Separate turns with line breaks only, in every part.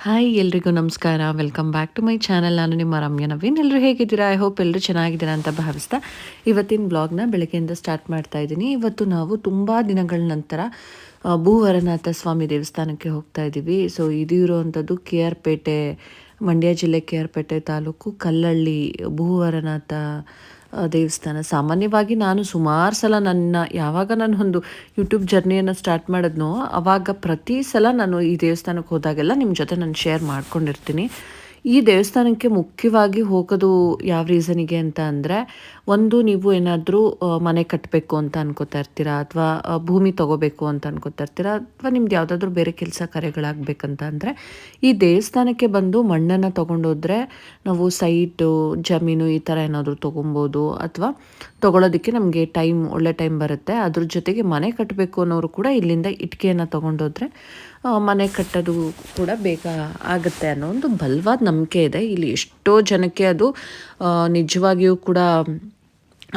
Hi ಎಲ್ರಿಗೂ ನಮಸ್ಕಾರ. Welcome back to my channel. ನಾನು ನಿಮ್ಮ ರಮ್ಯ ನವೀನ್. ಎಲ್ಲರೂ ಹೇಗಿದ್ದೀರಾ? ಐ ಹೋಪ್ ಎಲ್ಲರೂ ಚೆನ್ನಾಗಿದ್ದೀರಾ ಅಂತ ಭಾವಿಸ್ತಾ ಇವತ್ತಿನ ಬ್ಲಾಗ್ನ ಬೆಳಗ್ಗೆಯಿಂದ ಸ್ಟಾರ್ಟ್ ಮಾಡ್ತಾ ಇದ್ದೀನಿ. ಇವತ್ತು ನಾವು ತುಂಬ ದಿನಗಳ ನಂತರ ಭೂವರನಾಥ ಸ್ವಾಮಿ ದೇವಸ್ಥಾನಕ್ಕೆ ಹೋಗ್ತಾ ಇದ್ದೀವಿ. ಸೊ ಇದು ಇರುವಂಥದ್ದು KR ಪೇಟೆ, ಮಂಡ್ಯ ಜಿಲ್ಲೆ KR ಪೇಟೆ ತಾಲೂಕು ಕಲ್ಲಳ್ಳಿ ಭೂವರನಾಥ ದೇವಸ್ಥಾನ. ಸಾಮಾನ್ಯವಾಗಿ ನಾನು ಸುಮಾರು ಸಲ ಯಾವಾಗ ನಾನು ಒಂದು ಯೂಟ್ಯೂಬ್ ಜರ್ನಿಯನ್ನು ಸ್ಟಾರ್ಟ್ ಮಾಡಿದ್ನೋ ಆವಾಗ ಪ್ರತಿ ಸಲ ನಾನು ಈ ದೇವಸ್ಥಾನಕ್ಕೆ ಹೋದಾಗೆಲ್ಲ ನಿಮ್ಮ ಜೊತೆ ನಾನು ಶೇರ್ ಮಾಡ್ಕೊಂಡಿರ್ತೀನಿ. ಈ ದೇವಸ್ಥಾನಕ್ಕೆ ಮುಖ್ಯವಾಗಿ ಹೋಗೋದು ಯಾವ ರೀಸನಿಗೆ ಅಂತ ಅಂದರೆ, ಒಂದು ನೀವು ಏನಾದರೂ ಮನೆ ಕಟ್ಟಬೇಕು ಅಂತ ಅನ್ಕೋತಾ ಇರ್ತೀರಾ, ಅಥವಾ ಭೂಮಿ ತೊಗೋಬೇಕು ಅಂತ ಅನ್ಕೋತಾ ಇರ್ತೀರಾ, ಅಥವಾ ನಿಮ್ದು ಯಾವುದಾದ್ರೂ ಬೇರೆ ಕೆಲಸ ಕಾರ್ಯಗಳಾಗಬೇಕಂತ ಅಂದರೆ ಈ ದೇವಸ್ಥಾನಕ್ಕೆ ಬಂದು ಮಣ್ಣನ್ನು ತೊಗೊಂಡೋದ್ರೆ ನಾವು ಸೈಟು, ಜಮೀನು ಈ ಥರ ಏನಾದರೂ ತೊಗೊಬೋದು, ಅಥವಾ ತೊಗೊಳೋದಕ್ಕೆ ನಮಗೆ ಒಳ್ಳೆ ಟೈಮ್ ಬರುತ್ತೆ. ಅದ್ರ ಜೊತೆಗೆ ಮನೆ ಕಟ್ಟಬೇಕು ಅನ್ನೋರು ಕೂಡ ಇಲ್ಲಿಂದ ಇಟ್ಟಿಗೆಯನ್ನು ತೊಗೊಂಡೋದ್ರೆ ಮನೆ ಕಟ್ಟೋದು ಕೂಡ ಬೇಗ ಆಗುತ್ತೆ ಅನ್ನೋ ಒಂದು ಬಲವಾದ ನಂಬಿಕೆ ಇದೆ. ಇಲ್ಲಿ ಎಷ್ಟೋ ಜನಕ್ಕೆ ಅದು ನಿಜವಾಗಿಯೂ ಕೂಡ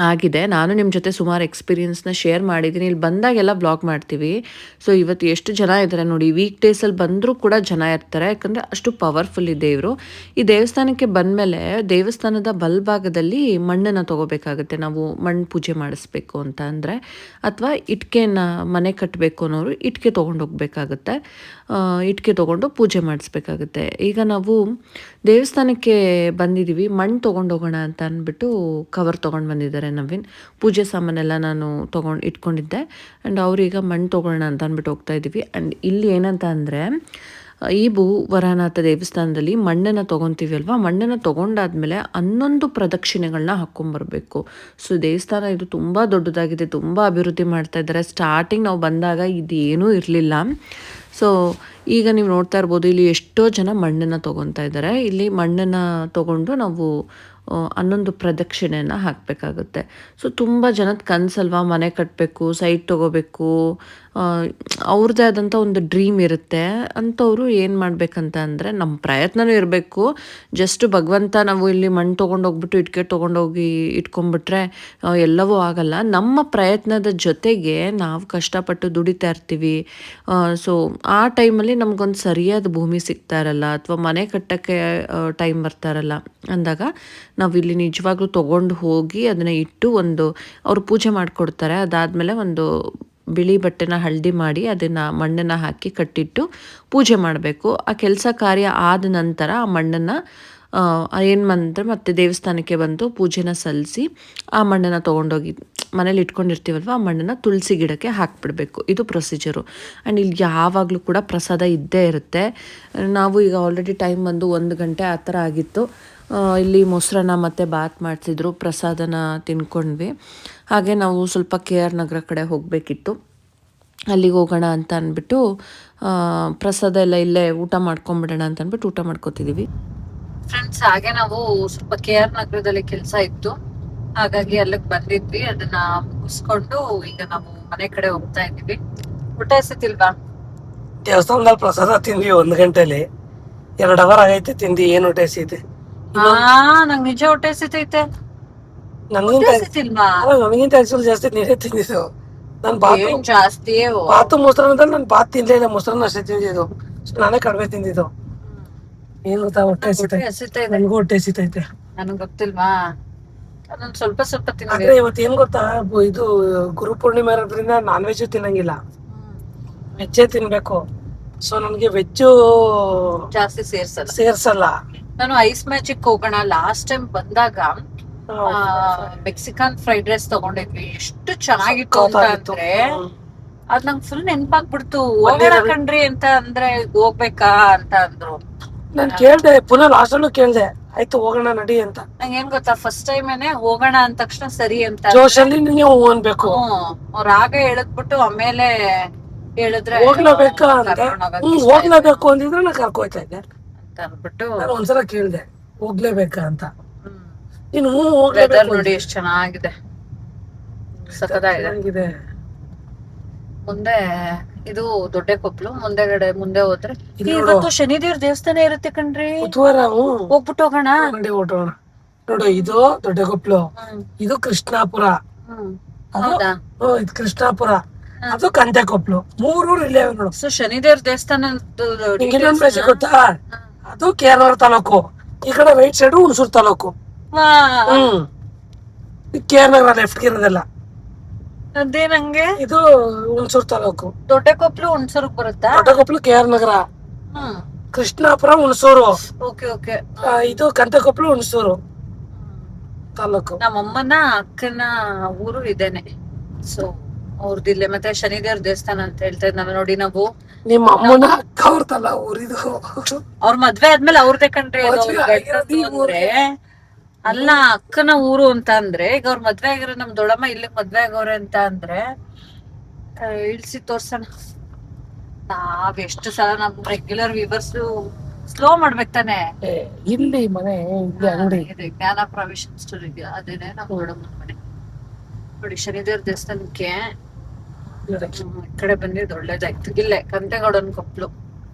ಆಗಿದೆ. ನಾನು ನಿಮ್ಮ ಜೊತೆ ಸುಮಾರು ಎಕ್ಸ್ಪೀರಿಯನ್ಸ್ನ ಶೇರ್ ಮಾಡಿದ್ದೀನಿ. ಇಲ್ಲಿ ಬಂದಾಗೆಲ್ಲ ಬ್ಲಾಗ್ ಮಾಡ್ತೀವಿ. ಸೊ ಇವತ್ತು ಎಷ್ಟು ಜನ ಇದ್ದಾರೆ ನೋಡಿ. ವೀಕ್ ಡೇಸಲ್ಲಿ ಬಂದರೂ ಕೂಡ ಜನ ಇರ್ತಾರೆ, ಯಾಕಂದರೆ ಅಷ್ಟು ಪವರ್ಫುಲ್ ಇದೆ ಇವರು. ಈ ದೇವಸ್ಥಾನಕ್ಕೆ ಬಂದಮೇಲೆ ದೇವಸ್ಥಾನದ ಬಲಭಾಗದಲ್ಲಿ ಮಣ್ಣನ್ನು ತೊಗೋಬೇಕಾಗುತ್ತೆ. ನಾವು ಮಣ್ಣು ಪೂಜೆ ಮಾಡಿಸ್ಬೇಕು ಅಂತ ಅಂದರೆ, ಅಥವಾ ಇಟ್ಟಿಗೆನ ಮನೆ ಕಟ್ಟಬೇಕು ಅನ್ನೋರು ಇಟ್ಟಿಗೆ ತೊಗೊಂಡೋಗ್ಬೇಕಾಗುತ್ತೆ. ಇಟ್ಟಿಗೆ ತೊಗೊಂಡು ಪೂಜೆ ಮಾಡಿಸ್ಬೇಕಾಗುತ್ತೆ. ಈಗ ನಾವು ದೇವಸ್ಥಾನಕ್ಕೆ ಬಂದಿದ್ದೀವಿ, ಮಣ್ಣು ತೊಗೊಂಡೋಗೋಣ ಅಂತ ಅಂದ್ಬಿಟ್ಟು ಕವರ್ ತೊಗೊಂಡು ಬಂದಿದ್ದಾರೆ ನವೀನ್. ಪೂಜೆ ಸಾಮಾನೆಲ್ಲ ನಾನು ಇಟ್ಕೊಂಡಿದ್ದೆ. ಆ್ಯಂಡ್ ಅವ್ರೀಗ ಮಣ್ಣು ತೊಗೊಳ್ಳೋಣ ಅಂತ ಅಂದ್ಬಿಟ್ಟು ಹೋಗ್ತಾ ಇದ್ದೀವಿ. ಆ್ಯಂಡ್ ಇಲ್ಲಿ ಏನಂತ ಅಂದರೆ, ಈ ಭೂವರನಾಥ ದೇವಸ್ಥಾನದಲ್ಲಿ ಮಣ್ಣನ್ನು ತೊಗೊತೀವಿ ಅಲ್ವಾ, ಮಣ್ಣನ್ನು ತೊಗೊಂಡಾದ್ಮೇಲೆ 11 ಪ್ರದಕ್ಷಿಣೆಗಳನ್ನ ಹಾಕ್ಕೊಂಬರ್ಬೇಕು. ಸೊ ದೇವಸ್ಥಾನ ಇದು ತುಂಬ ದೊಡ್ಡದಾಗಿದೆ, ತುಂಬ ಅಭಿವೃದ್ಧಿ ಮಾಡ್ತಾ ಇದ್ದಾರೆ. ಸ್ಟಾರ್ಟಿಂಗ್ ನಾವು ಬಂದಾಗ ಇದೇನೂ ಇರಲಿಲ್ಲ. ಸೊ ಈಗ ನೀವು ನೋಡ್ತಾ ಇರ್ಬೋದು, ಇಲ್ಲಿ ಎಷ್ಟೋ ಜನ ಮಣ್ಣನ್ನು ತೊಗೊತಾ ಇದ್ದಾರೆ. ಇಲ್ಲಿ ಮಣ್ಣನ್ನು ತೊಗೊಂಡು ನಾವು 11 ಪ್ರದಕ್ಷಿಣೆಯನ್ನು ಹಾಕಬೇಕಾಗುತ್ತೆ. ಸೊ ತುಂಬ ಜನದ ಕನಸಲ್ವಾ, ಮನೆ ಕಟ್ಟಬೇಕು, ಸೈಟ್ ತೊಗೋಬೇಕು, ಅವ್ರದ್ದೇ ಆದಂಥ ಒಂದು ಡ್ರೀಮ್ ಇರುತ್ತೆ. ಅಂಥವ್ರು ಏನು ಮಾಡಬೇಕಂತ ಅಂದರೆ, ನಮ್ಮ ಪ್ರಯತ್ನವೂ ಇರಬೇಕು. ಜಸ್ಟ್ ಭಗವಂತ ನಾವು ಇಲ್ಲಿ ಮಣ್ಣು ತೊಗೊಂಡೋಗ್ಬಿಟ್ಟು ಇಟ್ಟಿಗೆ ತೊಗೊಂಡೋಗಿ ಇಟ್ಕೊಂಡ್ಬಿಟ್ರೆ ಎಲ್ಲವೂ ಆಗಲ್ಲ. ನಮ್ಮ ಪ್ರಯತ್ನದ ಜೊತೆಗೆ ನಾವು ಕಷ್ಟಪಟ್ಟು ದುಡಿತಾ ಇರ್ತೀವಿ. ಸೊ ಆ ಟೈಮಲ್ಲಿ ನಮಗೊಂದು ಸರಿಯಾದ ಭೂಮಿ ಸಿಗ್ತಾ ಇರಲ್ಲ, ಅಥವಾ ಮನೆ ಕಟ್ಟೋಕ್ಕೆ ಟೈಮ್ ಬರ್ತಾ ಇರಲ್ಲ ಅಂದಾಗ ನಾವು ಇಲ್ಲಿ ನಿಜವಾಗ್ಲೂ ತೊಗೊಂಡು ಹೋಗಿ ಅದನ್ನು ಇಟ್ಟು ಅವರು ಪೂಜೆ ಮಾಡಿಕೊಡ್ತಾರೆ. ಅದಾದಮೇಲೆ ಒಂದು ಬಿಳಿ ಬಟ್ಟೆನ ಹಳದಿ ಮಾಡಿ ಅದನ್ನು ಮಣ್ಣನ್ನು ಹಾಕಿ ಕಟ್ಟಿಟ್ಟು ಪೂಜೆ ಮಾಡಬೇಕು. ಆ ಕೆಲಸ ಕಾರ್ಯ ಆದ ನಂತರ ಆ ಮಣ್ಣನ್ನು ಏನು ಮಾಡಿದ್ರೆ ಮತ್ತೆ ದೇವಸ್ಥಾನಕ್ಕೆ ಬಂದು ಪೂಜೆನ ಸಲ್ಲಿಸಿ ಆ ಮಣ್ಣನ್ನು ತೊಗೊಂಡೋಗಿ ಮನೇಲಿ ಇಟ್ಕೊಂಡಿರ್ತೀವಲ್ವ, ಆ ಮಣ್ಣನ್ನು ತುಳಸಿ ಗಿಡಕ್ಕೆ ಹಾಕಿಬಿಡಬೇಕು. ಇದು ಪ್ರೊಸೀಜರು. ಆ್ಯಂಡ್ ಇಲ್ಲಿ ಯಾವಾಗಲೂ ಕೂಡ ಪ್ರಸಾದ ಇದ್ದೇ ಇರುತ್ತೆ. ನಾವು ಈಗ ಆಲ್ರೆಡಿ ಟೈಮ್ ಬಂದು 1 ಗಂಟೆ ಆ ಥರ ಆಗಿತ್ತು. ಇಲ್ಲಿ ಮೊಸರನ್ನ ಮತ್ತು ಬಾತ್ ಮಾಡಿಸಿದ್ರು, ಪ್ರಸಾದನ ತಿನ್ಕೊಂಡ್ವಿ. ಹಾಗೆ ನಾವು ಸ್ವಲ್ಪ KR ನಗರ ಕಡೆ ಹೋಗಬೇಕಿತ್ತು. ಅಲ್ಲಿಗೆ ಹೋಗೋಣ ಅಂತ ಅಂದ್ಬಿಟ್ಟು ಪ್ರಸಾದ ಎಲ್ಲ ಇಲ್ಲೇ ಊಟ ಮಾಡ್ಕೊಂಬಿಡೋಣ ಅಂತ ಅಂದ್ಬಿಟ್ಟು ಊಟ ಮಾಡ್ಕೊತಿದ್ದೀವಿ ಫ್ರೆಂಡ್ಸ್. ಹಾಗೆ ನಾವು ಸ್ವಲ್ಪ KR ನಗರದಲ್ಲಿ ಕೆಲಸ ಇತ್ತು, ಹಾಗಾಗಿ ಅಲ್ಲಿಗೆ ಬಂದಿದ್ವಿ. ಅದನ್ನ ಮುಗಿಸ್ಕೊಂಡು ಈಗ ನಾವು ಮನೆ ಕಡೆ ಹೋಗ್ತಾ ಇದ್ದೀವಿ. ಊಟ ಎಸತಿಲ್ವಾ?
ದೇವಸ್ಥಾನದಲ್ಲಿ ಪ್ರಸಾದ ತಿಂದ್ವಿ 1 ಗಂಟೆಲಿ. 2 ಅವರ್ ಆಗೈತೆ ತಿಂದು. ಏನು ಊಟ ಎಸೈತೆ?
ನಂಗೆ ನಿಜ ಹೊಟ್ಟೆ ಎಸಿತೈತೆ.
ನನಗಿಂತ ಆಕ್ಚುಲಿ ಜಾಸ್ತಿ ನೀರೇ ತಿಂದಿದ್ದು. ನಾನು
ಜಾಸ್ತಿ
ಬಾತು ಮೊಸರನ್ನ ನಾನು ಬಾತ್ ತಿನ್ಲೇ ಇಲ್ಲ, ಮೊಸರನ್ನ ಅಷ್ಟೇ ತಿಂದಿದ್ದು. ನಾನೇ ಕಡಿಮೆ ತಿಂದಿದ್ದು. ಏನ್ ಗೊತ್ತಾ, ಹೊಟ್ಟೆ ಎಸಿತೈತೆ. ನನಗೂ ಹೊಟ್ಟೆ ಎಸಿತೈತೆ.
ನನಗೆ ಗೊತ್ತಿಲ್ವಾ, ಅದೊಂದು ಸ್ವಲ್ಪ ಸ್ವಲ್ಪ
ಆದ್ರೆ ಇವತ್ತು ಏನ್ ಗೊತ್ತಾ, ಇದು ಗುರು ಪೂರ್ಣಿಮೆ ಇರೋದ್ರಿಂದ ನಾನ್ ವೆಜ್ ತಿನ್ನಂಗಿಲ್ಲ, ವೆಜ್ಜೇ ತಿನ್ಬೇಕು. ಸೊ ನನ್ಗೆ ವೆಜ್ಜು
ಜಾಸ್ತಿ
ಸೇರ್ಸಲ್ಲ.
ನಾನು ಐಸ್ ಮ್ಯಾಜಿಕ್ ಹೋಗೋಣ ಲಾಸ್ಟ್ ಟೈಮ್ ಬಂದಾಗ ಮೆಕ್ಸಿಕನ್ ಫ್ರೈಡ್ ರೈಸ್ ತಗೊಂಡಿದ್ವಿ. ಎಷ್ಟು ಚೆನ್ನಾಗಿತ್ತು ಅಂತ ಅಂದ್ರೆ ಅದ್ ನಂಗೆ ಫುಲ್ ನೆನ್ಪಾಗ್ಬಿಡ್ತು. ಹೋಗೋಣ ಕಣ್ರಿ ಅಂತ ಅಂದ್ರೆ ಹೋಗ್ಬೇಕಾ ಅಂತ ಅಂದ್ರು.
ನಾನ್ ಕೇಳ್ದೆ, ಪುನಃ ಲಾಸ್ಟ್ ಅಲ್ಲೂ ಕೇಳ್ದೆ, ಆಯ್ತು ಹೋಗೋಣ ನಡಿ ಅಂತ.
ನಂಗೆ ಏನ್ ಗೊತ್ತಾ, ಫಸ್ಟ್ ಟೈಮ್ ಹೋಗೋಣ ಅಂದ ತಕ್ಷಣ ಸರಿ ಅಂತ
ಜೋಶಲ್ಲಿ ನೀವು ಅನ್ಬೇಕು.
ಅವ್ರ ಆಗ ಹೇಳಿದ್ಬಿಟ್ಟು ಆಮೇಲೆ ಹೇಳಿದ್ರೆ
ಹೋಗ್ಲೇಬೇಕಾ ಅಂತ. ಹೋಗ್ಲೇಬೇಕು ಅಂದಿದ್ರೆ ನಾ ಕರ್ಕೋಯ್ತಾ ಇದ್ದೆ
ಅಂತ ಅಂದ್ಬಿಟ್ಟು
ನಾನು ಒಂದ್ಸಲ ಕೇಳ್ದೆ, ಹೋಗ್ಲೇಬೇಕಾ ಅಂತ. ನೀನು
ವೆದರ್ ನೋಡಿ ಎಷ್ಟು ಚೆನ್ನಾಗಿದೆ, ಸಖತ್ತಾಗಿದೆ. ಮುಂದೆ ಇದು ದೊಡ್ಡ ಕೊಪ್ಪಲು, ಮುಂದೆ ಹೋದ್ರೆ ಇವತ್ತು ಶನಿದೇವ್ರ ದೇವಸ್ಥಾನ ಇರುತ್ತೆ ಕಣ್ರಿ.
ಬುಧವಾರ
ಹೋಗ್ಬಿಟ್ಟು ಹೋಗೋಣ.
ನೋಡು, ಇದು ದೊಡ್ಡ ಕೊಪ್ಪಲು, ಇದು ಕೃಷ್ಣಾಪುರ.
ಹೌದಾ?
ಇದು ಕೃಷ್ಣಾಪುರ. ಅದು ಕಂತೆ ಕೊಪ್ಲು 3 ಊರು ಇಲ್ಲೇ ನೋಡು.
ಸೊ ಶನಿದೇವ್ರ ದೇವಸ್ಥಾನ
ನಿಂಗೆ ಇನ್ನೊಂದು ಪ್ಲೇಸ್ ಗೊತ್ತಾ, ಅದು ಕೇರಳ ತಾಲೂಕು, ಈ ಕಡೆ right side Hunsur taluk. Kerala left ಇರೋದೆಲ್ಲ
ಅದೇ ನಂಗೆ
ಇದು ಹುಣಸೂರು ತಾಲೂಕು.
ದೊಡ್ಡ ಕೊಪ್ಲು ಹುಣಸೂರ್ಗ್ ಬರುತ್ತಾ?
ದೊಡ್ಡಕೊಪ್ಲು ಕೆ ಆರ್ ನಗರ, ಕೃಷ್ಣಾಪುರ ಹುಣಸೂರು,
ಓಕೆ ಓಕೆ.
ಇದು ಕಂತೆಕೊಪ್ಲು ಹುಣಸೂರು ತಾಲೂಕು.
ನಮ್ಮಮ್ಮನ ಅಕ್ಕನ ಊರು ಇದೇನೆ. ಸೊ ಅವ್ರದ್ದು ಇಲ್ಲೇ. ಮತ್ತೆ ಶನಿದೇವ್ರ ದೇವಸ್ಥಾನ ಅಂತ ಹೇಳ್ತಾ ಇದ್ನಲ್ಲ ನೋಡಿ ನಾವು.
ನಿಮ್ಮ ಅಮ್ಮನ ಅಕ್ಕ ಅವ್ರದಲ್ಲ ಊರಿದು.
ಅವ್ರ ಮದ್ವೆ ಆದ್ಮೇಲೆ ಅವ್ರದೇ ಕಂಡ್ರಿ ಅದು.
ಮದ್ವೆ
ಅವ್ರ್
ಆಗಿರೋದು ಈ
ಗಂಡಂದು ಅಂದ್ರೆ ಅಲ್ಲ ಅಕ್ಕನ ಊರು ಅಂತ ಅಂದ್ರೆ, ಈಗ ಅವ್ರ ಮದ್ವೆ ಆಗಿರೋ ನಮ್ ದೊಡ್ಡಮ್ಮ ಇಲ್ಲಿ ಮದ್ವೆ ಆಗೋರೆ ಅಂತ ಅಂದ್ರೆ ಇಳ್ಸಿ ತೋರ್ಸೋಣ. ನಾವ್ ಎಷ್ಟು ಸಲ ನಮ್ ರೆಗ್ಯುಲರ್ ವ್ಯೂವರ್ಸ್ ಸ್ಲೋ ಮಾಡ್ಬೇಕು ತಾನೆ.
ಇಲ್ಲಿ ಮನೆ, ಇಲ್ಲಿ ಅಂಗಡಿ.
ಜ್ಞಾನ ಪ್ರಾವಿಷನ್ ಸ್ಟೋರ್ ಇದೆಯಾ, ಅದೇನೆ ನಮ್ ದೊಡ್ಡಮ್ಮನ ಮನೆ. ನೋಡಿ ಶನಿದೇವ್ರ ದೇವಸ್ಥಾನಕ್ಕೆ ಈ ಕಡೆ ಬಂದಿದ್ದು ಒಳ್ಳೇದಾಯ್ತು. ಇಲ್ಲೇ ಕಂತೆಗೌಡನ್ ಕೊಪ್ಲು,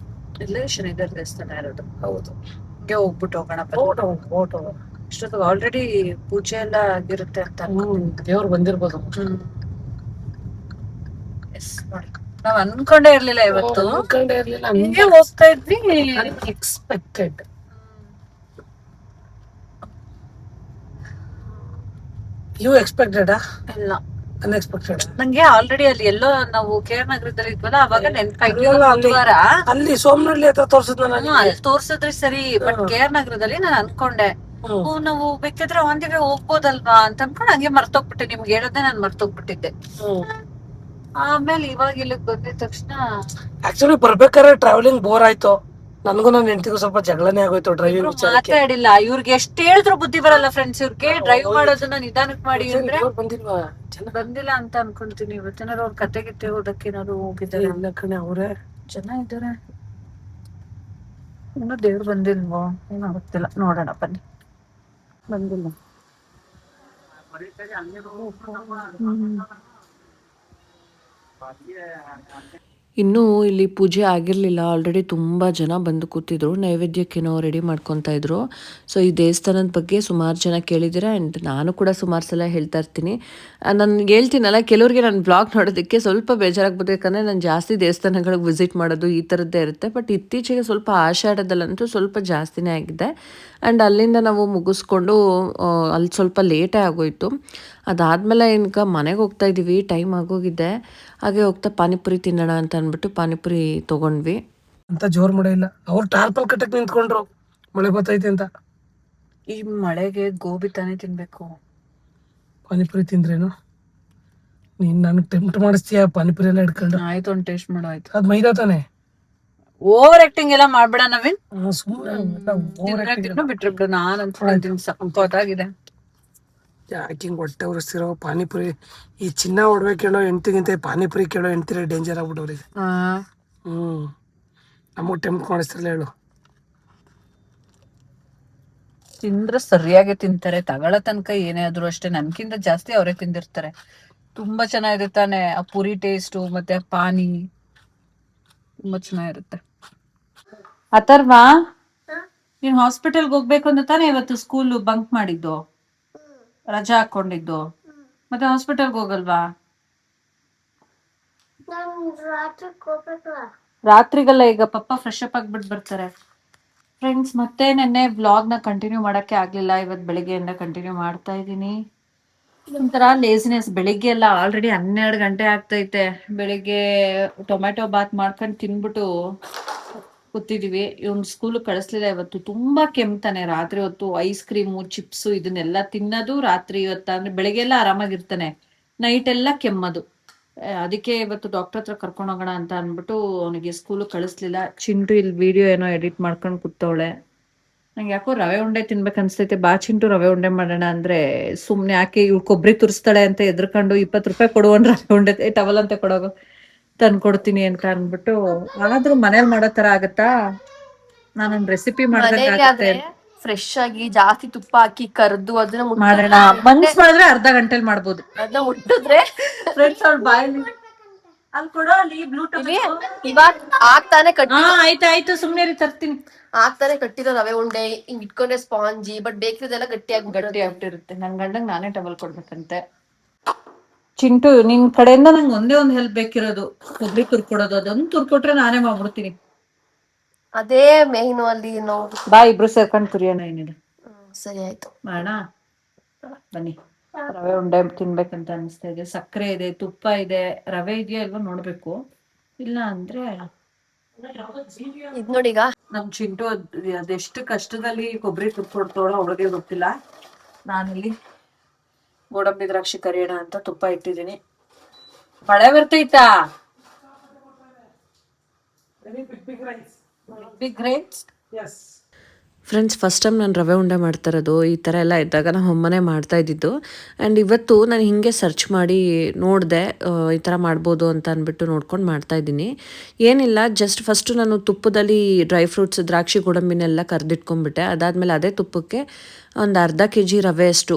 ಇಲ್ಲೇ ಶನಿದೇವ್ರ ದೇವಸ್ಥಾನ ಇರೋದು.
ಹೌದು,
ಹಿಂಗೆ ಹೋಗ್ಬಿಟ್ಟು ಹೋಗೋಣ. ಇಷ್ಟೊತ್ತು ಆಲ್ರೆಡಿ ಪೂಜೆ ಎಲ್ಲ ಆಗಿರುತ್ತೆ ಅಂತ
ದೇವ್ರು ಬಂದಿರ್ಬೋದು.
ಎಸ್ ನೋಡಿ, ನಾವ್ ಅನ್ಕೊಂಡೇ ಇರ್ಲಿಲ್ಲ ಇವತ್ತು.
ಅನ್ಕೊಂಡೇ ಇರ್ಲಿಲ್ಲ,
ಹಿಂಗೆ ಹೋಗ್ತಾ ಇದ್ವಿ.
ಅನ್ಎಕ್ಸ್ಪೆಕ್ಟೆಡ್. ಯು ಎಕ್ಸ್ಪೆಕ್ಟೆಡ್
ಇಲ್ಲ,
ಅನ್ಎಕ್ಸ್ಪೆಕ್ಟೆಡ್.
ನಂಗೆ ಆಲ್ರೆಡಿ ಅಲ್ಲಿ ಎಲ್ಲೋ ನಾವು ಕೇರ್ ನಗರದಲ್ಲಿ ಇದ್ವಲ್ಲ, ಅವಾಗ ನೆನ್ಪಾಯ್ತು ಬುಧವಾರ
ಅಲ್ಲಿ ಸೋಮನಹಳ್ಳಿ ಹತ್ರ ತೋರ್ಸಿದ್ನ ನಾನು.
ಅಲ್ಲಿ ತೋರ್ಸಿದ್ರಿ ಸರಿ, ಬಟ್ ಕೇರ್ ನಗರದಲ್ಲಿ ನಾನು ಅನ್ಕೊಂಡೆ ನಾವು ಬೇಕಿದ್ರೆ ಒಂದಿಗೆ ಹೋಗ್ಬೋದಲ್ವಾ ಅಂತ ಅನ್ಕೊಂಡು ಹಂಗೆ ಮರ್ತೋಗ್ಬಿಟ್ಟೆ. ನಿಮ್ಗೆ ಹೇಳೋದೇ ನಾನು ಮರ್ತೋಗ್ಬಿಟ್ಟಿದ್ದೆ. ಆಮೇಲೆ ಇವಾಗ ಇಲ್ಲಿಗೆ ಬಂದಿದ ತಕ್ಷಣ
ಆಕ್ಚುಲಿ ಬರ್ಬೇಕಾದ್ರೆ ಟ್ರಾವೆಲಿಂಗ್ ಬೋರ್ ಆಯ್ತು ನನ್ಗೂ. ನನ್ನ ಹೆಂಡತಿಗೂ ಸ್ವಲ್ಪ ಜಗಳನೇ ಆಗೋಯ್ತು ಡ್ರೈವಿಂಗ್ ವಿಚಾರಕ್ಕೆ.
ಮಾತಾಡಿಲ್ಲ. ಇವ್ರಿಗೆ ಎಷ್ಟು ಹೇಳಿದ್ರು ಬುದ್ಧಿ ಬರಲ್ಲ ಫ್ರೆಂಡ್ಸ್. ಇವ್ರಿಗೆ ಡ್ರೈವ್ ಮಾಡೋದನ್ನ ನಿಧಾನಕ್ ಮಾಡಿ ಅಂದ್ರೆ
ಬಂದಿಲ್ವಾ?
ಬಂದಿಲ್ಲ ಅಂತ ಅನ್ಕೊಂತೀನಿ. ಇವತ್ತೇನಾರು ಅವ್ರ ಕತೆ ಗಿತ್ತೆ ಓದಕ್ಕೆ ಏನಾದ್ರು ಹೋಗಿದ್ದಾರೆ.
ಇಲ್ಲ ಕಣೆ, ಅವರೇ
ಜನ ಇದ್ದಾರೆ. ಇನ್ನೂ ದೇವ್ರು ಬಂದಿಲ್ವೋ ಏನೋ ಗೊತ್ತಿಲ್ಲ, ನೋಡೋಣ ಬನ್ನಿ. ಬಂದಿಲ್ಲ.
ಇನ್ನೂ ಇಲ್ಲಿ ಪೂಜೆ ಆಗಿರಲಿಲ್ಲ. ಆಲ್ರೆಡಿ ತುಂಬ ಜನ ಬಂದು ಕೂತಿದ್ರು, ನೈವೇದ್ಯಕ್ಕೇನೋ ರೆಡಿ ಮಾಡ್ಕೊತಾ ಇದ್ರು. ಸೊ ಈ ದೇವಸ್ಥಾನದ ಬಗ್ಗೆ ಸುಮಾರು ಜನ ಕೇಳಿದ್ದೀರಾ, ಆ್ಯಂಡ್ ನಾನು ಕೂಡ ಸುಮಾರು ಸಲ ಹೇಳ್ತಾ ಇರ್ತೀನಿ. ನಾನು ಹೇಳ್ತೀನಲ್ಲ, ಕೆಲವ್ರಿಗೆ ನನ್ನ ಬ್ಲಾಗ್ ನೋಡೋದಕ್ಕೆ ಸ್ವಲ್ಪ ಬೇಜಾರಾಗ್ಬೋದು, ಯಾಕಂದರೆ ನಾನು ಜಾಸ್ತಿ ದೇವಸ್ಥಾನಗಳಿಗೆ ವಿಸಿಟ್ ಮಾಡೋದು ಈ ಥರದ್ದೇ ಇರುತ್ತೆ. ಬಟ್ ಇತ್ತೀಚೆಗೆ ಸ್ವಲ್ಪ ಆಷಾಢದಲ್ಲಂತೂ ಸ್ವಲ್ಪ ಜಾಸ್ತಿನೇ ಆಗಿದೆ. ಆ್ಯಂಡ್ ಅಲ್ಲಿಂದ ನಾವು ಮುಗಿಸ್ಕೊಂಡು ಅಲ್ಲಿ ಸ್ವಲ್ಪ ಲೇಟೇ ಆಗೋಯಿತು. ಅದಾದಮೇಲೆ ಈಗ ಮನೆಗೆ ಹೋಗ್ತಾ ಇದ್ದೀವಿ, ಟೈಮ್ ಆಗೋಗಿದೆ. ಹಾಗೆ ಹೋಗ್ತಾ ಪಾನಿಪುರಿ ತಿನ್ನೋಣ ಅಂತ ಅಂದ್ಬಿಟ್ಟು ಪಾನಿಪುರಿ ತೊಗೊಂಡ್ವಿ.
ಅಂತ ಜೋರ್ ಮಳೆ ಇಲ್ಲ, ಅವ್ರು ಟಾರ್ಪಲ್ ಕಟ್ಟಕ್ ನಿಂತ್ಕೊಂಡ್ರು ಮಳೆ ಬರ್ತೈತೆ ಅಂತ.
ಈ ಮಳೆಗೆ ಗೋಬಿ ತಾನೇ ತಿನ್ಬೇಕು.
ಪಾನಿಪುರಿ ತಿಂದ್ರೇನು? ನೀನ್ ನನ್ಗೆ ಟೆಂಪ್ಟ್ ಮಾಡಿಸ್ತೀಯ ಪಾನಿಪುರಿ ಎಲ್ಲ ಇಟ್ಕೊಂಡು.
ಆಯ್ತು, ಒಂದು ಟೇಸ್ಟ್ ಮಾಡು. ಆಯ್ತು,
ಅದ್ ಮೈದಾ ತಾನೆ.
ಓವರ್ ಆಕ್ಟಿಂಗ್ ಎಲ್ಲ ಮಾಡ್ಬೇಡ ನವೀನ್.
ಸುಮ್ಮನೆ
ಬಿಟ್ರಿಬಿಡು. ನಾನು ಅನ್ಕೊಂಡಿದ್ದೀನಿ ಸಕ್ಕತ್ತಾಗಿದೆ.
ಯಾಕಿಂಗ್ ಹೊಟ್ಟೆ ಉರಿಸ್ತಿರೋ ಪಾನಿಪುರಿ. ಈ ಚಿನ್ನ ಒಡವೆ ಕೇಳೋ ಹೆಂಡ್ತಿಗಿಂತ ಪಾನಿಪುರಿ ಕೇಳೋ ಹೆಂಡ್ತಿರೇ ಡೇಂಜರ್ ಆಗ್ಬಿಟ್ಟವ್ರಿಗೆ. ನಮಗ್ ಟೆಂಪ್ಟ್ ಮಾಡಿಸ್ತಿರಲ್ಲ ಹೇಳು.
ತಿಂದ್ರೆ ಸರಿಯಾಗಿ ತಿಂತಾರೆ, ತಗೊಳ್ಳೋ ತನಕ ಏನೇ ಆದ್ರೂ ಅಷ್ಟೇ. ನನ್ಕಿಂತ ಜಾಸ್ತಿ ಅವರೇ ತಿಂದಿರ್ತಾರೆ. ತುಂಬಾ ಚೆನ್ನಾಗಿದೆ ತಾನೆ ಆ ಪುರಿ ಟೇಸ್ಟು, ಮತ್ತೆ ಪಾನಿ ತುಂಬಾ ಚೆನ್ನಾಗಿರುತ್ತೆ. ಅಥರ್ವಾ, ನೀನ್ ಹಾಸ್ಪಿಟಲ್ಗೆ ಹೋಗ್ಬೇಕು ಅಂತ ತಾನೇ ಇವತ್ತು ಸ್ಕೂಲ್ ಬಂಕ್ ಮಾಡಿದ್ದು, ರಜಾ ಹಾಕೊಂಡಿದ್ದು? ಮತ್ತೆ ಹಾಸ್ಪಿಟಲ್ಗೆ ಹೋಗಲ್ವಾ? ರಾತ್ರಿಗಲ್ಲ, ಈಗ ಪಪ್ಪ ಫ್ರೆಶ್ ಅಪ್ ಆಗ್ಬಿಟ್ಟು ಬರ್ತಾರೆ. ಫ್ರೆಂಡ್ಸ್, ಮತ್ತೆ ನೆನ್ನೆ ವ್ಲಾಗ್ನ ಕಂಟಿನ್ಯೂ ಮಾಡೋಕ್ಕೆ ಆಗಲಿಲ್ಲ. ಇವತ್ತು ಬೆಳಿಗ್ಗೆಯಿಂದ ಕಂಟಿನ್ಯೂ ಮಾಡ್ತಾ ಇದ್ದೀನಿ. ಒಂಥರ ಲೇಸಿನೆಸ್. ಬೆಳಿಗ್ಗೆ ಎಲ್ಲ ಆಲ್ರೆಡಿ 12 ಗಂಟೆ ಆಗ್ತೈತೆ. ಬೆಳಿಗ್ಗೆ ಟೊಮೆಟೊ ಬಾತ್ ಮಾಡ್ಕೊಂಡು ತಿನ್ಬಿಟ್ಟು ಕೂತಿದೀವಿ. ಇವ್ನ ಸ್ಕೂಲ್ ಕಳಿಸ್ಲಿಲ್ಲ ಇವತ್ತು. ತುಂಬಾ ಕೆಮ್ತಾನೆ ರಾತ್ರಿ ಹೊತ್ತು. ಐಸ್ ಕ್ರೀಮು, ಚಿಪ್ಸು ಇದನ್ನೆಲ್ಲ ತಿನ್ನೋದು ರಾತ್ರಿ. ಇವತ್ತು ಅಂದ್ರೆ ಬೆಳಿಗ್ಗೆ ಎಲ್ಲ ಆರಾಮಾಗಿರ್ತಾನೆ, ನೈಟ್ ಎಲ್ಲ ಕೆಮ್ಮದು. ಅದಕ್ಕೆ ಇವತ್ತು ಡಾಕ್ಟರ್ ಹತ್ರ ಕರ್ಕೊಂಡು ಹೋಗೋಣ ಅಂತ ಅಂದ್ಬಿಟ್ಟು ಅವನಿಗೆ ಸ್ಕೂಲ್ ಕಳಿಸ್ಲಿಲ್ಲ. ಚಿಂಟು ಇಲ್ಲಿ ವಿಡಿಯೋ ಏನೋ ಎಡಿಟ್ ಮಾಡ್ಕೊಂಡು ಕೂತವಳೆ. ನಂಗೆ ಯಾಕೋ ರವೆ ಉಂಡೆ ತಿನ್ಬೇಕು ಅನ್ಸ್ತೈತೆ. ಬಾ ಚಿಂಟು ರವೆ ಉಂಡೆ ಮಾಡೋಣ ಅಂದ್ರೆ ಸುಮ್ನೆ ಯಾಕೆ ಇವ್ಳು ಕೊಬ್ಬರಿ ತುರಿಸ್ತಾಳೆ ಅಂತ ಎದ್ರಕೊಂಡು 20 ರೂಪಾಯಿ ಕೊಡುವನ್ ರವೆ ಉಂಡೆ ಟವಲ್ ಅಂತ ಕೊಡೋದು ತಂದ್ಕೊಡ್ತೀನಿ ಅಂತ ಅನ್ಬಿಟ್ಟು. ಆದ್ರೂ ಮನೇಲಿ ಮಾಡೋ ತರ ಆಗತ್ತಾ? ನಾನೊಂದ್ ರೆಸಿಪಿ ಮಾಡ್ಬೇಕಾಗುತ್ತೆ.
ಫ್ರೆಶ್ ಆಗಿ ಜಾಸ್ತಿ ತುಪ್ಪ ಹಾಕಿ ಕರ್ದು ಅದನ್ನ
ಮಾಡೋಣ. ಮನ್ಸ್ ಮಾಡಿದ್ರೆ ಅರ್ಧ ಗಂಟೆಲಿ ಮಾಡ್ಬೋದು.
ಅದನ್ನ ಮುಟ್ಟಿದ್ರೆ
ಫ್ರೆಂಡ್ಸ್ ಅವ್ರ ಬಾಯಲ್ಲಿ ಅಲ್ಲಿ ಕೊಡೋ, ಅಲ್ಲಿ ಬ್ಲೂಟೂತ್
ಇವಾಗ ಆಗ್ತಾನೆ
ಆಯ್ತಾಯ್ತು ಸುಮ್ನೆ ತರ್ತೀನಿ.
ಆಗ್ತಾನೆ ಕಟ್ಟಿರೋ ರವೆ ಉಂಡೆ ಹಿಂಗ್ ಇಟ್ಕೊಂಡ್ರೆ ಸ್ಪಾಂಜಿ, ಬಟ್ ಬೇಕ್ರಿದೆಲ್ಲ ಗಟ್ಟಿ ಆಗ್ಬಿಟ್ಟಿರುತ್ತೆ.
ನನ್ ಗಂಡಂಗ್ ನಾನೇ ಟವಲ್ ಕೊಡ್ಬೇಕಂತೆ. ಚಿಂಟು ನಿನ್ ಕಡೆಯಿಂದ ನಂಗೆ ಒಂದೇ ಒಂದು ಹೆಲ್ಪ್ ಬೇಕಿರೋದು, ಕೊಬ್ಬರಿ ತುರ್ಕೊಡೋದು. ಅದೊಂದು ತುರ್ಕೊಟ್ರೆ ನಾನೇ ಮಾಡ್ಬಿಡ್ತೀನಿ.
ಅದೇ ಮೇಯ್ನು ಅಲ್ಲಿ ನೋವು.
ಬಾ ಇಬ್ರು ಸೇರ್ಕೊಂಡು ತುರಿಯೋಣ. ಏನಿದೆ,
ಸರಿ ಆಯ್ತು
ಮಾಡೋಣ. ಬನ್ನಿ. ರವೆ ಉಂಡೆ ತಿನ್ಬೇಕಂತ ಅನಿಸ್ತಾ ಇದೆ. ಸಕ್ಕರೆ ಇದೆ, ತುಪ್ಪ ಇದೆ, ರವೆ ಇದೆಯಾ ಇಲ್ವಾ ನೋಡ್ಬೇಕು. ಇಲ್ಲ ಅಂದ್ರೆ
ಇದ್ ನೋಡಿ ಈಗ
ನಮ್ ಚಿಂಟು ಅದೆಷ್ಟು ಕಷ್ಟದಲ್ಲಿ ಕೊಬ್ಬರಿ ತುರ್ಕೊಡ್ತಾಳೋ ಅವ್ಳಿಗೆ ಗೊತ್ತಿಲ್ಲ. ನಾನಿಲ್ಲಿ ಗೋಡಂಬಿ ದ್ರಾಕ್ಷಿ ಕರಿಯೋಣ ಅಂತ ತುಪ್ಪ ಇಟ್ಟಿದ್ದೀನಿ. ಮಳೆ ಬರ್ತೈತಾ? Big rice.
Friends, first time ನಾನು ರವೆ ಉಂಡೆ ಮಾಡ್ತಾ ಇರೋದು. ಈ ಥರ ಎಲ್ಲ ಇದ್ದಾಗ ನಮ್ಮ ಅಮ್ಮನೇ ಮಾಡ್ತಾ ಇದ್ದಿದ್ದು. ಆ್ಯಂಡ್ ಇವತ್ತು ನಾನು ಹೀಗೆ ಸರ್ಚ್ ಮಾಡಿ ನೋಡಿದೆ, ಈ ಥರ ಮಾಡ್ಬೋದು ಅಂತ ಅಂದ್ಬಿಟ್ಟು ನೋಡ್ಕೊಂಡು ಮಾಡ್ತಾಯಿದ್ದೀನಿ. ಏನಿಲ್ಲ, ಜಸ್ಟ್ ಫಸ್ಟು ನಾನು ತುಪ್ಪದಲ್ಲಿ ಡ್ರೈ ಫ್ರೂಟ್ಸ್, ದ್ರಾಕ್ಷಿ, ಗೋಡಂಬಿನೆಲ್ಲ ಕರೆದಿಟ್ಕೊಂಡ್ಬಿಟ್ಟೆ. ಅದಾದಮೇಲೆ ಅದೇ ತುಪ್ಪಕ್ಕೆ ಒಂದು ಅರ್ಧ kg ರವೆಯಷ್ಟು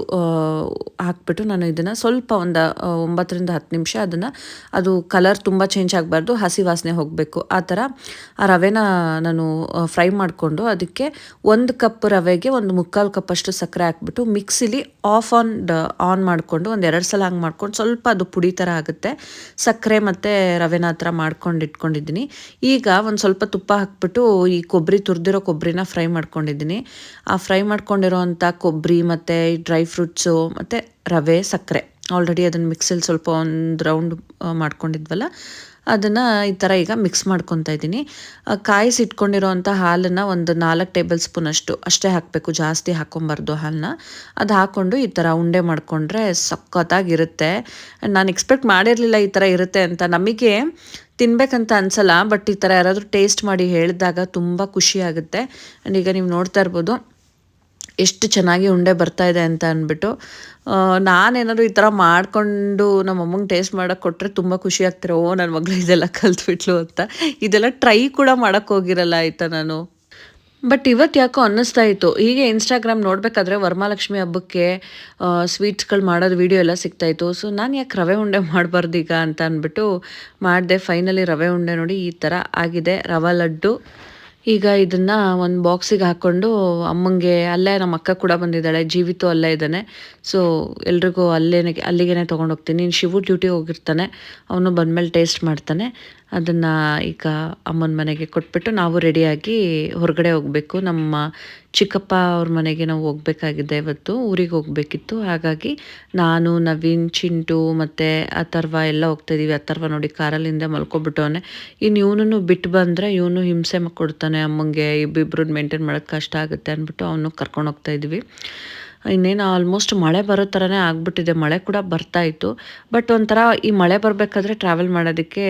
ಹಾಕ್ಬಿಟ್ಟು ನಾನು ಇದನ್ನು ಸ್ವಲ್ಪ ಒಂದು 9 ರಿಂದ 10 ನಿಮಿಷ ಅದು ಕಲರ್ ತುಂಬ ಚೇಂಜ್ ಆಗಬಾರ್ದು, ಹಸಿ ವಾಸನೆ ಹೋಗಬೇಕು. ಆ ಥರ ಆ ರವೆನ ನಾನು ಫ್ರೈ ಮಾಡಿಕೊಂಡು ಅದಕ್ಕೆ 1 ಕಪ್ ರವೆಗೆ 1/4 ಕಪ್ಪಷ್ಟು ಸಕ್ಕರೆ ಹಾಕ್ಬಿಟ್ಟು ಮಿಕ್ಸಿಲಿ ಆನ್ ಮಾಡಿಕೊಂಡು ಒಂದು 2 ಸಲ ಹಂಗೆ ಮಾಡ್ಕೊಂಡು ಸ್ವಲ್ಪ ಅದು ಪುಡಿ ಥರ ಆಗುತ್ತೆ. ಸಕ್ಕರೆ ಮತ್ತು ರವೆನ ಆ ಥರ ಮಾಡ್ಕೊಂಡು ಇಟ್ಕೊಂಡಿದ್ದೀನಿ. ಈಗ ಒಂದು ಸ್ವಲ್ಪ ತುಪ್ಪ ಹಾಕ್ಬಿಟ್ಟು ಈ ತುರಿದಿರೋ ಕೊಬ್ಬರಿನ ಫ್ರೈ ಮಾಡ್ಕೊಂಡಿದ್ದೀನಿ. ಆ ಫ್ರೈ ಮಾಡ್ಕೊಂಡಿರೋ ಅಂಥ ಕೊಬ್ಬರಿ ಮತ್ತು ಡ್ರೈ ಫ್ರೂಟ್ಸು ಮತ್ತು ರವೆ, ಸಕ್ಕರೆ ಆಲ್ರೆಡಿ ಅದನ್ನು ಮಿಕ್ಸಲ್ಲಿ ಸ್ವಲ್ಪ ಒಂದು ರೌಂಡ್ ಮಾಡ್ಕೊಂಡಿದ್ವಲ್ಲ, ಅದನ್ನು ಈ ಥರ ಈಗ ಮಿಕ್ಸ್ ಮಾಡ್ಕೊತಾ ಇದ್ದೀನಿ. ಕಾಯಿಸಿಟ್ಕೊಂಡಿರೋ ಅಂಥ ಹಾಲನ್ನು ಒಂದು 4 ಟೇಬಲ್ ಸ್ಪೂನ್ ಅಷ್ಟೇ ಹಾಕಬೇಕು, ಜಾಸ್ತಿ ಹಾಕ್ಕೊಬಾರ್ದು ಹಾಲನ್ನ. ಅದು ಹಾಕ್ಕೊಂಡು ಈ ಥರ ಉಂಡೆ ಮಾಡಿಕೊಂಡ್ರೆ ಸಖತ್ತಾಗಿರುತ್ತೆ. ನಾನು ಎಕ್ಸ್ಪೆಕ್ಟ್ ಮಾಡಿರಲಿಲ್ಲ ಈ ಥರ ಇರುತ್ತೆ ಅಂತ. ನಮಗೆ ತಿನ್ಬೇಕಂತ ಅನ್ಸಲ್ಲ, ಬಟ್ ಈ ಥರ ಯಾರಾದರೂ ಟೇಸ್ಟ್ ಮಾಡಿ ಹೇಳಿದಾಗ ತುಂಬ ಖುಷಿ ಆಗುತ್ತೆ. ಆ್ಯಂಡ್ ಈಗ ನೀವು ನೋಡ್ತಾ ಇರ್ಬೋದು ಎಷ್ಟು ಚೆನ್ನಾಗಿ ಉಂಡೆ ಬರ್ತಾಯಿದೆ ಅಂತ ಅಂದ್ಬಿಟ್ಟು. ನಾನೇನಾದ್ರು ಈ ಥರ ಮಾಡಿಕೊಂಡು ನಮ್ಮ ಅಮ್ಮಂಗೆ ಟೇಸ್ಟ್ ಮಾಡೋಕ್ಕೆ ಕೊಟ್ಟರೆ ತುಂಬ ಖುಷಿ ಆಗ್ತಾರೆ. ಓ, ನನ್ನ ಮಗಳು ಇದೆಲ್ಲ ಕಲ್ತ್ಬಿಟ್ಲು ಅಂತ. ಇದೆಲ್ಲ ಟ್ರೈ ಕೂಡ ಮಾಡೋಕ್ಕೆ ಹೋಗಿರಲ್ಲ ಆಯಿತಾ ನಾನು. ಬಟ್ ಇವತ್ತು ಯಾಕೋ ಅನ್ನಿಸ್ತಾ ಇತ್ತು, ಹೀಗೆ ಇನ್ಸ್ಟಾಗ್ರಾಮ್ ನೋಡಬೇಕಾದ್ರೆ ವರಮಹಾಲಕ್ಷ್ಮಿ ಹಬ್ಬಕ್ಕೆ ಸ್ವೀಟ್ಸ್ಗಳು ಮಾಡೋದು ವೀಡಿಯೋ ಎಲ್ಲ ಸಿಗ್ತಾಯಿತ್ತು. ಸೊ ನಾನು ಯಾಕೆ ರವೆ ಉಂಡೆ ಮಾಡಬಾರ್ದು ಈಗ ಅಂತ ಅಂದ್ಬಿಟ್ಟು ಮಾಡಿದೆ. ಫೈನಲಿ ರವೆ ಉಂಡೆ ನೋಡಿ ಈ ಥರ ಆಗಿದೆ, ರವೆ ಲಡ್ಡು. ಈಗ ಇದನ್ನು ಒಂದು ಬಾಕ್ಸಿಗೆ ಹಾಕ್ಕೊಂಡು ಅಮ್ಮಂಗೆ, ಅಲ್ಲೇ ನಮ್ಮ ಅಕ್ಕ ಕೂಡ ಬಂದಿದ್ದಾಳೆ, ಜೀವಿತು ಅಲ್ಲೇ ಇದ್ದಾನೆ. ಸೊ ಎಲ್ರಿಗೂ ಅಲ್ಲಿಗೆ ತೊಗೊಂಡೋಗ್ತೀನಿ. ಶಿವು ಡ್ಯೂಟಿ ಹೋಗಿರ್ತಾನೆ, ಅವನು ಬಂದಮೇಲೆ ಟೇಸ್ಟ್ ಮಾಡ್ತಾನೆ. ಅದನ್ನು ಈಗ ಅಮ್ಮನ ಮನೆಗೆ ಕೊಟ್ಬಿಟ್ಟು ನಾವು ರೆಡಿಯಾಗಿ ಹೊರಗಡೆ ಹೋಗಬೇಕು. ನಮ್ಮ ಚಿಕ್ಕಪ್ಪ ಅವ್ರ ಮನೆಗೆ ನಾವು ಹೋಗ್ಬೇಕಾಗಿದೆ, ಇವತ್ತು ಊರಿಗೆ ಹೋಗಬೇಕಿತ್ತು. ಹಾಗಾಗಿ ನಾನು, ನವೀನ್, ಚಿಂಟು ಮತ್ತು ಅಥರ್ವ ಎಲ್ಲ ಹೋಗ್ತಾಯಿದ್ದೀವಿ. ಅಥರ್ವ ನೋಡಿ ಕಾರಲ್ಲಿಂದ ಮಲ್ಕೊಬಿಟ್ಟವನೆ. ಇನ್ನು ಇವನನ್ನು ಬಿಟ್ಟು ಬಂದರೆ ಇವನು ಹಿಂಸೆ ಕೊಡ್ತಾನೆ ಅಮ್ಮಂಗೆ, ಇಬ್ಬಿಬ್ರನ್ನ ಮೇಂಟೈನ್ ಮಾಡೋಕ್ಕೆ ಕಷ್ಟ ಆಗುತ್ತೆ ಅಂದ್ಬಿಟ್ಟು ಅವನು ಕರ್ಕೊಂಡು ಹೋಗ್ತಾಯಿದ್ವಿ. ಇನ್ನೇನು ಆಲ್ಮೋಸ್ಟ್ ಮಳೆ ಬರೋ ಥರನೇ ಆಗಿಬಿಟ್ಟಿದೆ. ಮಳೆ ಕೂಡ ಬರ್ತಾಯಿತ್ತು. ಬಟ್ ಒಂಥರ ಈ ಮಳೆ ಬರಬೇಕಾದ್ರೆ ಟ್ರಾವೆಲ್ ಮಾಡೋದಕ್ಕೆ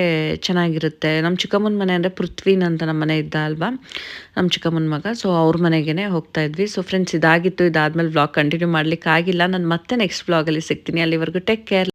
ಚೆನ್ನಾಗಿರುತ್ತೆ. ನಮ್ಮ ಚಿಕ್ಕಮ್ಮನ ಮನೆ ಅಂದರೆ ಪೃಥ್ವಿನ್ ಅಂತ ನಮ್ಮ ಮನೆ ಇದ್ದ ಅಲ್ವಾ, ನಮ್ಮ ಚಿಕ್ಕಮ್ಮನ ಮಗ. ಸೊ ಅವ್ರ ಮನೆಗೇ ಹೋಗ್ತಾ ಇದ್ವಿ. ಸೊ ಫ್ರೆಂಡ್ಸ್, ಇದಾಗಿತ್ತು. ಇದಾದಮೇಲೆ ವ್ಲಾಗ್ ಕಂಟಿನ್ಯೂ ಮಾಡಲಿಕ್ಕೆ ಆಗಿಲ್ಲ. ನಾನು ಮತ್ತೆ ನೆಕ್ಸ್ಟ್ ವ್ಲಾಗಲ್ಲಿ ಸಿಗ್ತೀನಿ. ಅಲ್ಲಿವರೆಗೂ ಟೇಕ್ ಕೇರ್.